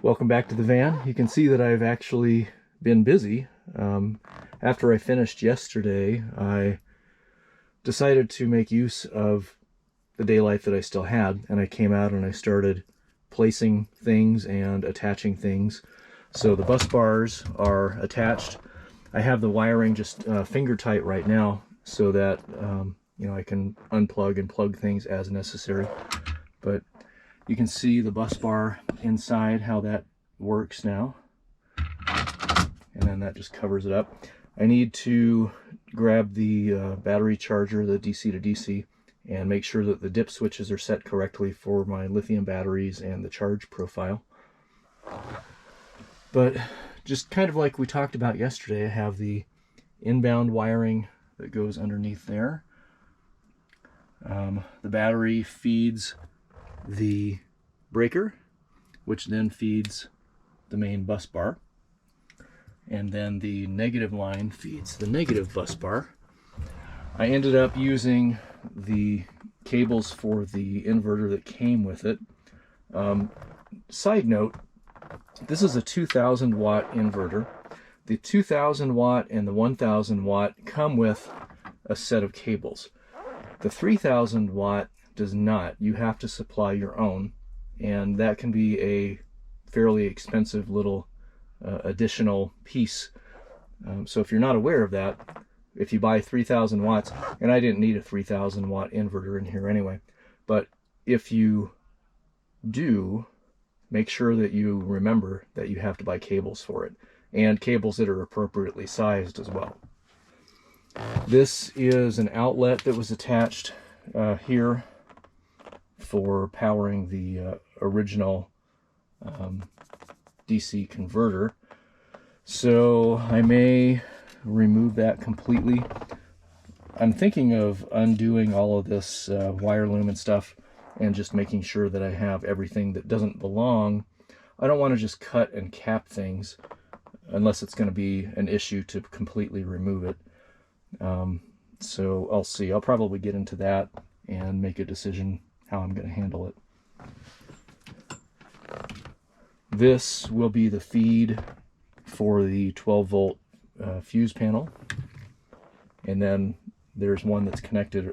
Welcome back to the van. You can see that I've actually been busy. After I finished yesterday, I decided to make use of the daylight that I still had, and I came out and I started placing things and attaching things. So the bus bars are attached. I have the wiring just finger tight right now so that I can unplug and plug things as necessary. But you can see the bus bar inside, how that works now. And then that just covers it up. I need to grab the battery charger, the DC to DC, and make sure that the dip switches are set correctly for my lithium batteries and the charge profile. But just kind of like we talked about yesterday, I have the inbound wiring that goes underneath there. The battery feeds the breaker, which then feeds the main bus bar, and then the negative line feeds the negative bus bar. I ended up using the cables for the inverter that came with it. Side note, this is a 2000 watt inverter. The 2000 watt and the 1000 watt come with a set of cables. The 3000 watt does not. You have to supply your own, and that can be a fairly expensive little additional piece. So if you're not aware of that, if you buy 3000 watts, and I didn't need a 3000 watt inverter in here anyway, but if you do, make sure that you remember that you have to buy cables for it, and cables that are appropriately sized as well. This is an outlet that was attached here for powering the original DC converter. So I may remove that completely. I'm thinking of undoing all of this wire loom and stuff and just making sure that I have everything that doesn't belong. I don't want to just cut and cap things unless it's going to be an issue to completely remove it. So I'll see. I'll probably get into that and make a decision how I'm going to handle it. This will be the feed for the 12 volt fuse panel, and then there's one that's connected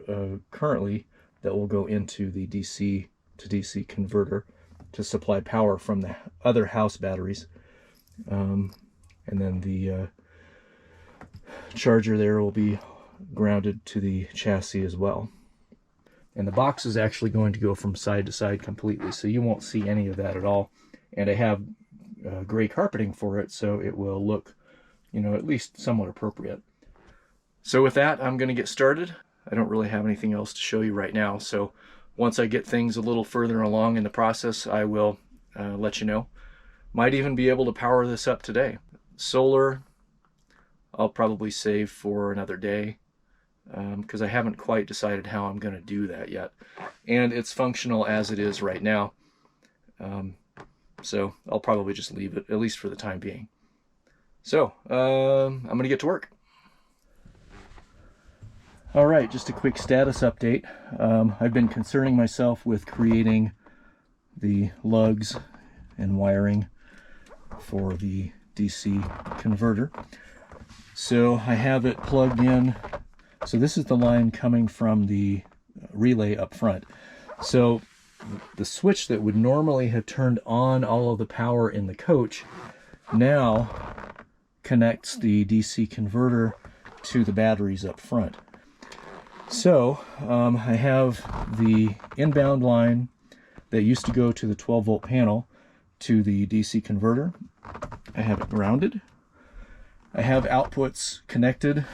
currently that will go into the DC to DC converter to supply power from the other house batteries, and then the charger there will be grounded to the chassis as well. And the box is actually going to go from side to side completely, so you won't see any of that at all. And I have gray carpeting for it, so it will look, at least somewhat appropriate. So with that, I'm going to get started. I don't really have anything else to show you right now, so once I get things a little further along in the process, I will let you know. Might even be able to power this up today. Solar, I'll probably save for another day, because I haven't quite decided how I'm going to do that yet. And it's functional as it is right now. So I'll probably just leave it, at least for the time being. So I'm going to get to work. All right, just a quick status update. I've been concerning myself with creating the lugs and wiring for the DC converter. So I have it plugged in. So this is the line coming from the relay up front. So the switch that would normally have turned on all of the power in the coach now connects the DC converter to the batteries up front. So I have the inbound line that used to go to the 12 volt panel to the DC converter. I have it grounded. I have outputs connected.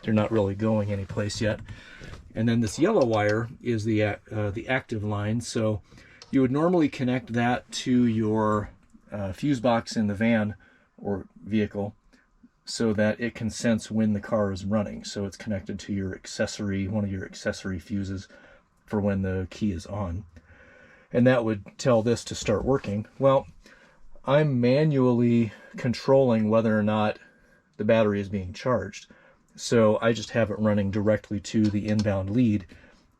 They're not really going anyplace yet. And then this yellow wire is the active line. So you would normally connect that to your fuse box in the van or vehicle so that it can sense when the car is running. So it's connected to your accessory, one of your accessory fuses for when the key is on. And that would tell this to start working. Well, I'm manually controlling whether or not the battery is being charged. So I just have it running directly to the inbound lead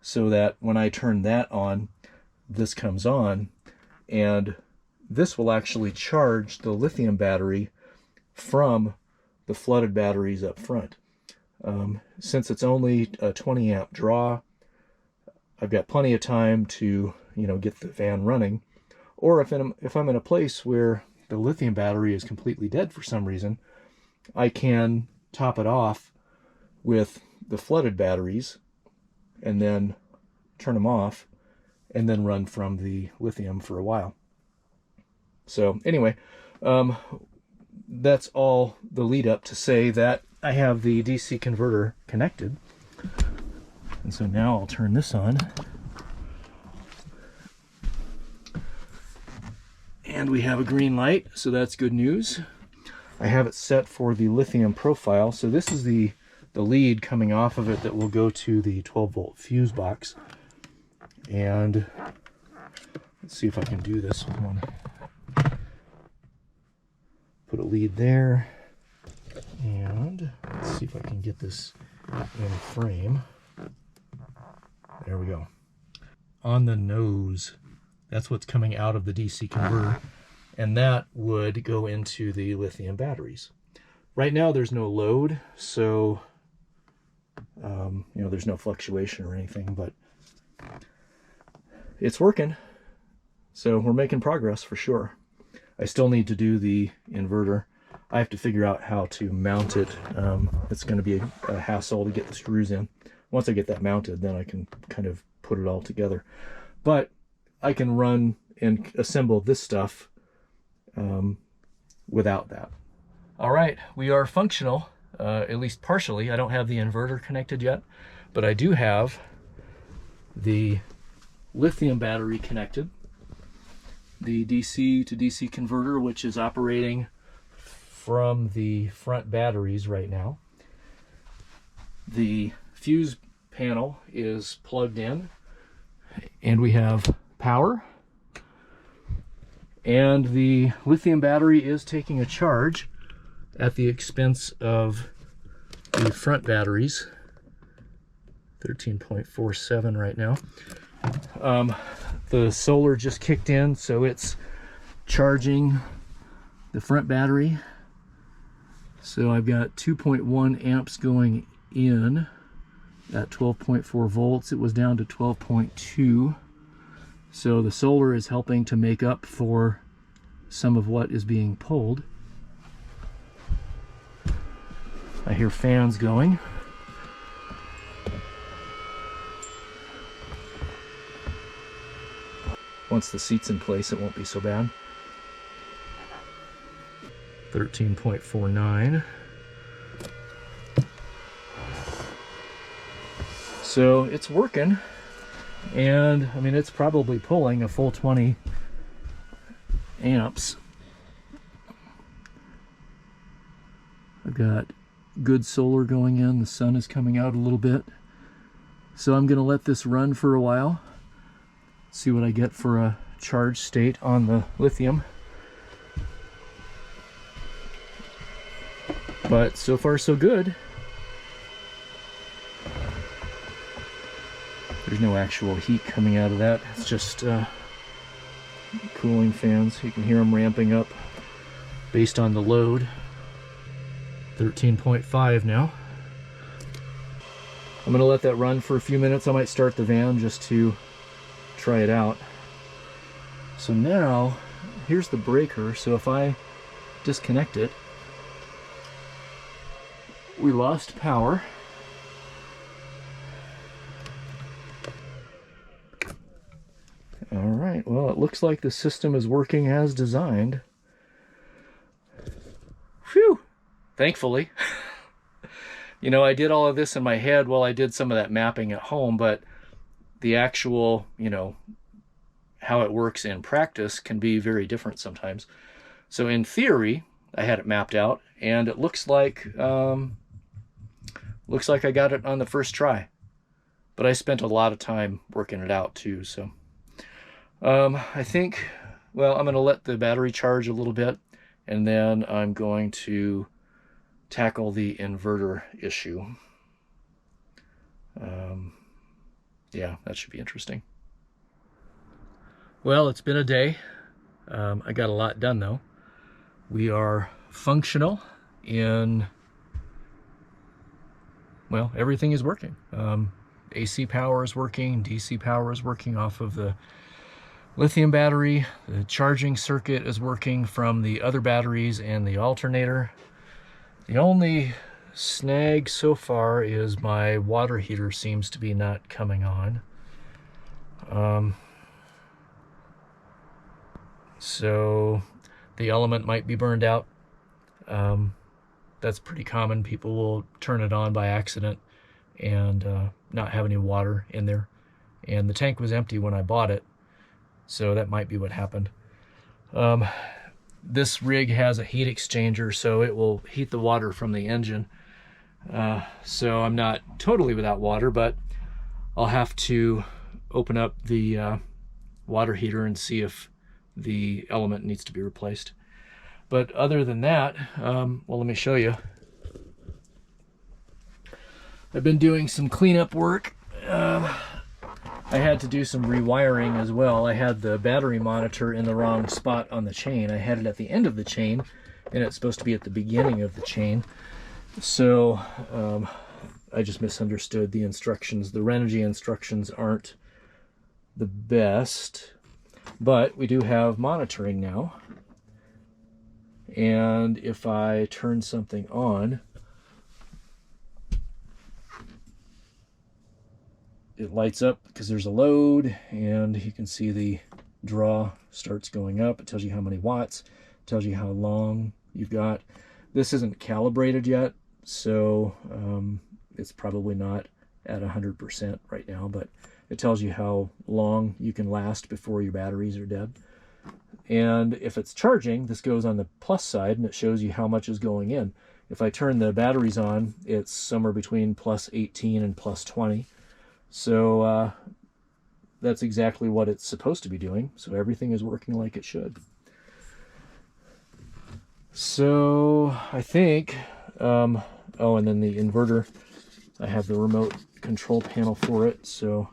so that when I turn that on, this comes on, and this will actually charge the lithium battery from the flooded batteries up front. Since it's only a 20 amp draw, I've got plenty of time to, get the van running. Or if I'm in a place where the lithium battery is completely dead for some reason, I can top it off with the flooded batteries and then turn them off and then run from the lithium for a while. So anyway, that's all the lead up to say that I have the DC converter connected. And so now I'll turn this on. And we have a green light, so that's good news. I have it set for the lithium profile. So this is the lead coming off of it that will go to the 12-volt fuse box. And let's see if I can do this one. Put a lead there. And let's see if I can get this in frame. There we go. On the nose, that's what's coming out of the DC converter. And that would go into the lithium batteries. Right now there's no load, so there's no fluctuation or anything, but it's working. So we're making progress for sure. I still need to do the inverter. I have to figure out how to mount it. It's going to be a hassle to get the screws in. Once I get that mounted, then I can kind of put it all together. But I can run and assemble this stuff without that. All right, we are functional, at least partially. I don't have the inverter connected yet, but I do have the lithium battery connected. The DC to DC converter, which is operating from the front batteries right now. The fuse panel is plugged in, and we have power. And the lithium battery is taking a charge at the expense of the front batteries. 13.47 right now. The solar just kicked in, so it's charging the front battery. So I've got 2.1 amps going in at 12.4 volts. It was down to 12.2. So the solar is helping to make up for some of what is being pulled. I hear fans going. Once the seat's in place, it won't be so bad. 13.49. So it's working. And I mean, it's probably pulling a full 20 amps. I've got good solar going in. The sun is coming out a little bit. So I'm going to let this run for a while. See what I get for a charge state on the lithium. But so far so good. There's no actual heat coming out of that. It's just cooling fans. You can hear them ramping up based on the load. 13.5 now. I'm going to let that run for a few minutes. I might start the van just to try it out. So now, here's the breaker. So if I disconnect it, we lost power. All right, well, it looks like the system is working as designed. Phew, thankfully. You know, I did all of this in my head while I did some of that mapping at home, but the actual, how it works in practice can be very different sometimes. So in theory, I had it mapped out, and it looks like I got it on the first try. But I spent a lot of time working it out too, so I think, well, I'm going to let the battery charge a little bit, and then I'm going to tackle the inverter issue. Yeah, that should be interesting. Well, it's been a day. I got a lot done though. We are functional in, well, everything is working. AC power is working, DC power is working off of the lithium battery. The charging circuit is working from the other batteries and the alternator. The only snag so far is my water heater seems to be not coming on. So the element might be burned out. That's pretty common. People will turn it on by accident and not have any water in there. And the tank was empty when I bought it, so that might be what happened. This rig has a heat exchanger, so it will heat the water from the engine. So I'm not totally without water, but I'll have to open up the water heater and see if the element needs to be replaced. But other than that, well, let me show you. I've been doing some cleanup work. I had to do some rewiring as well. I had the battery monitor in the wrong spot on the chain. I had it at the end of the chain, and it's supposed to be at the beginning of the chain. So I just misunderstood the instructions. The Renogy instructions aren't the best, but we do have monitoring now. And if I turn something on, it lights up because there's a load, and you can see the draw starts going up. It tells you how many watts, it tells you how long you've got. This isn't calibrated yet, so it's probably not at 100% right now, but it tells you how long you can last before your batteries are dead. And if it's charging, this goes on the plus side, and it shows you how much is going in. If I turn the batteries on, it's somewhere between plus 18 and plus 20. So that's exactly what it's supposed to be doing. So everything is working like it should. So I think, oh, and then the inverter, I have the remote control panel for it, so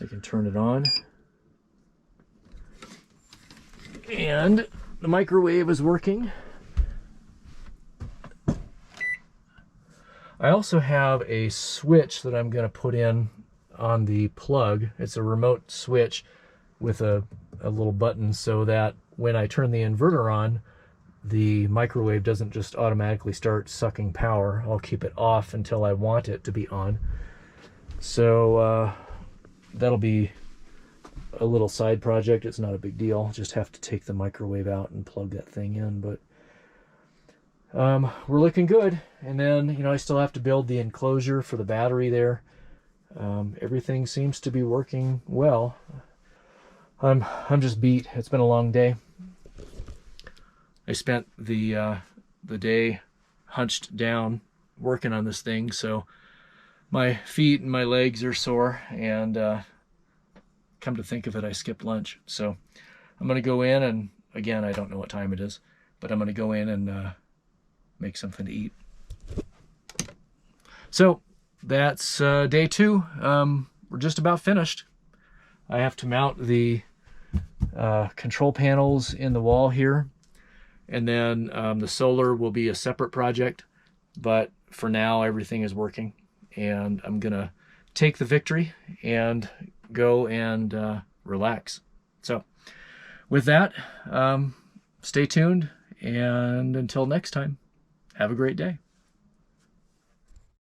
I can turn it on. And the microwave is working. I also have a switch that I'm going to put in on the plug. It's a remote switch with a little button so that when I turn the inverter on, the microwave doesn't just automatically start sucking power. I'll keep it off until I want it to be on. So that'll be a little side project. It's not a big deal. Just have to take the microwave out and plug that thing in. But we're looking good. And then, you know, I still have to build the enclosure for the battery there. Everything seems to be working well. I'm just beat. It's been a long day. I spent the day hunched down working on this thing, so my feet and my legs are sore, and come to think of it, I skipped lunch. So I'm going to go in, and again, I don't know what time it is, but I'm going to go in and make something to eat. So that's day 2. We're just about finished. I have to mount the control panels in the wall here, and then the solar will be a separate project, but for now everything is working, and I'm gonna take the victory and go and relax. So with that, stay tuned, and until next time, have a great day.